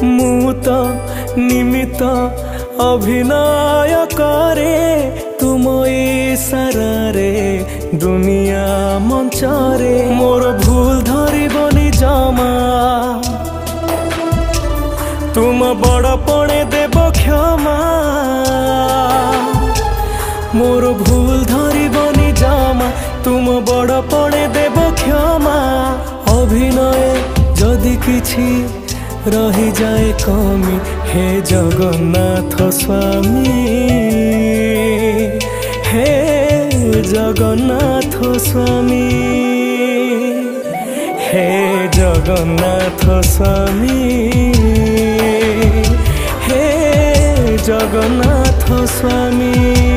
मु तो निमित्त अभिनय करे तुम इशारे दुनिया मंचरे मोर भूल धरबनी जमा तुम बड़ पणे देव क्षमा मोर भूल धरबनी जमा तुम बड़ पणे देव क्षमा अभिनय जदि किछि रही जाए कमी हे जगन्नाथ स्वामी हे जगन्नाथ स्वामी हे जगन्नाथ स्वामी हे जगन्नाथ स्वामी।